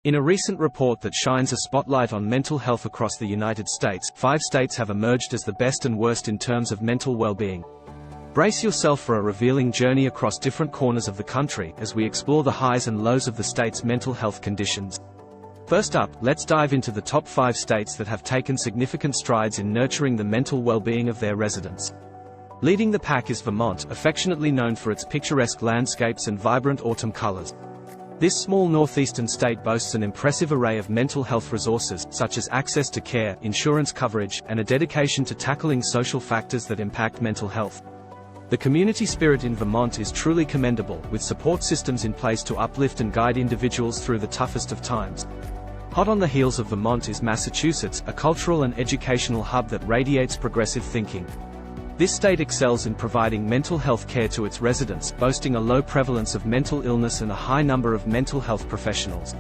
In a recent report that shines a spotlight on mental health across the United States, 5 states have emerged as the best and worst in terms of mental well-being. Brace yourself for a revealing journey across different corners of the country as we explore the highs and lows of the state's mental health conditions. First up, let's dive into the top 5 states that have taken significant strides in nurturing the mental well-being of their residents. Leading the pack is Vermont, affectionately known for its picturesque landscapes and vibrant autumn colors. This small northeastern state boasts an impressive array of mental health resources, such as access to care, insurance coverage, and a dedication to tackling social factors that impact mental health. The community spirit in Vermont is truly commendable, with support systems in place to uplift and guide individuals through the toughest of times. Hot on the heels of Vermont is Massachusetts, a cultural and educational hub that radiates progressive thinking. This state excels in providing mental health care to its residents, boasting a low prevalence of mental illness and a high number of mental health professionals.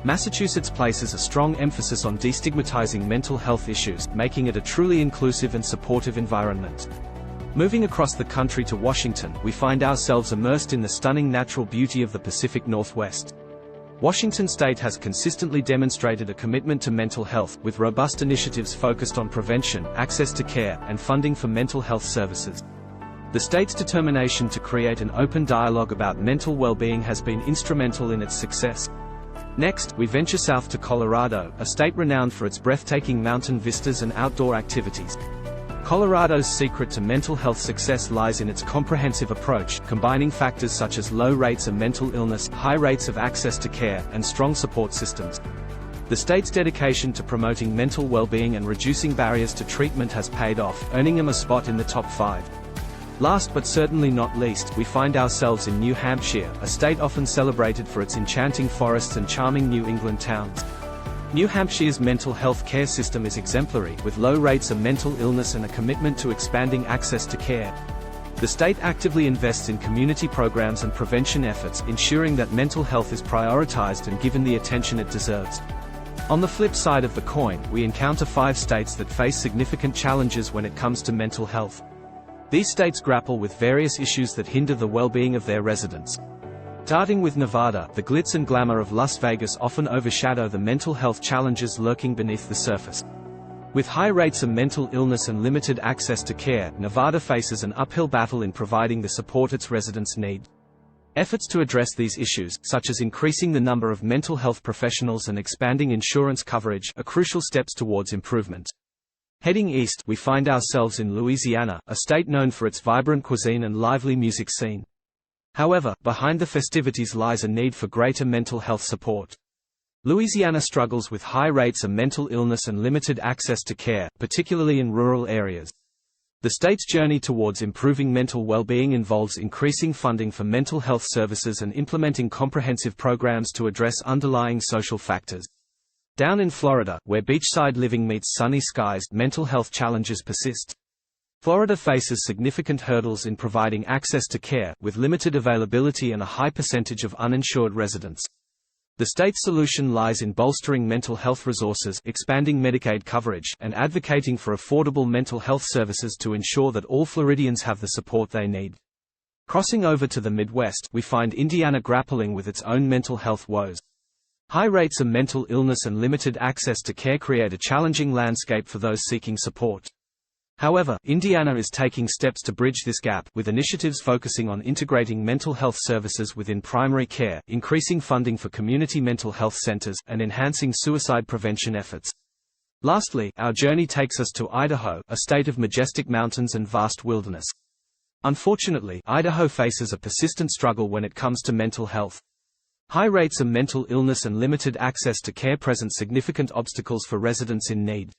Massachusetts places a strong emphasis on destigmatizing mental health issues, making it a truly inclusive and supportive environment. Moving across the country to Washington, we find ourselves immersed in the stunning natural beauty of the Pacific Northwest. Washington state has consistently demonstrated a commitment to mental health, with robust initiatives focused on prevention, access to care, and funding for mental health services. The state's determination to create an open dialogue about mental well-being has been instrumental in its success. Next, we venture south to Colorado, a state renowned for its breathtaking mountain vistas and outdoor activities. Colorado's secret to mental health success lies in its comprehensive approach, combining factors such as low rates of mental illness, high rates of access to care, and strong support systems. The state's dedication to promoting mental well-being and reducing barriers to treatment has paid off, earning them a spot in the top 5. Last but certainly not least, we find ourselves in New Hampshire, a state often celebrated for its enchanting forests and charming New England towns. New Hampshire's mental health care system is exemplary, with low rates of mental illness and a commitment to expanding access to care. The state actively invests in community programs and prevention efforts, ensuring that mental health is prioritized and given the attention it deserves. On the flip side of the coin, we encounter 5 states that face significant challenges when it comes to mental health. These states grapple with various issues that hinder the well-being of their residents. Starting with Nevada, the glitz and glamour of Las Vegas often overshadow the mental health challenges lurking beneath the surface. With high rates of mental illness and limited access to care, Nevada faces an uphill battle in providing the support its residents need. Efforts to address these issues, such as increasing the number of mental health professionals and expanding insurance coverage, are crucial steps towards improvement. Heading east, we find ourselves in Louisiana, a state known for its vibrant cuisine and lively music scene. However, behind the festivities lies a need for greater mental health support. Louisiana struggles with high rates of mental illness and limited access to care, particularly in rural areas. The state's journey towards improving mental well-being involves increasing funding for mental health services and implementing comprehensive programs to address underlying social factors. Down in Florida, where beachside living meets sunny skies, mental health challenges persist. Florida faces significant hurdles in providing access to care, with limited availability and a high percentage of uninsured residents. The state's solution lies in bolstering mental health resources, expanding Medicaid coverage, and advocating for affordable mental health services to ensure that all Floridians have the support they need. Crossing over to the Midwest, we find Indiana grappling with its own mental health woes. High rates of mental illness and limited access to care create a challenging landscape for those seeking support. However, Indiana is taking steps to bridge this gap, with initiatives focusing on integrating mental health services within primary care, increasing funding for community mental health centers, and enhancing suicide prevention efforts. Lastly, our journey takes us to Idaho, a state of majestic mountains and vast wilderness. Unfortunately, Idaho faces a persistent struggle when it comes to mental health. High rates of mental illness and limited access to care present significant obstacles for residents in need.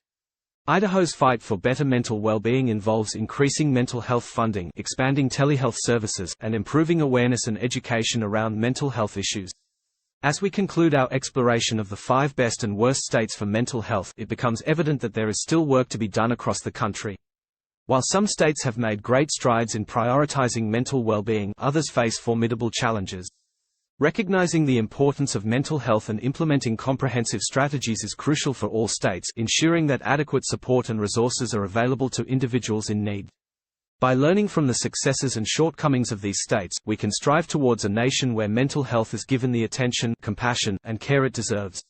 Idaho's fight for better mental well-being involves increasing mental health funding, expanding telehealth services, and improving awareness and education around mental health issues. As we conclude our exploration of the 5 best and worst states for mental health, it becomes evident that there is still work to be done across the country. While some states have made great strides in prioritizing mental well-being, others face formidable challenges. Recognizing the importance of mental health and implementing comprehensive strategies is crucial for all states, ensuring that adequate support and resources are available to individuals in need. By learning from the successes and shortcomings of these states, we can strive towards a nation where mental health is given the attention, compassion, and care it deserves.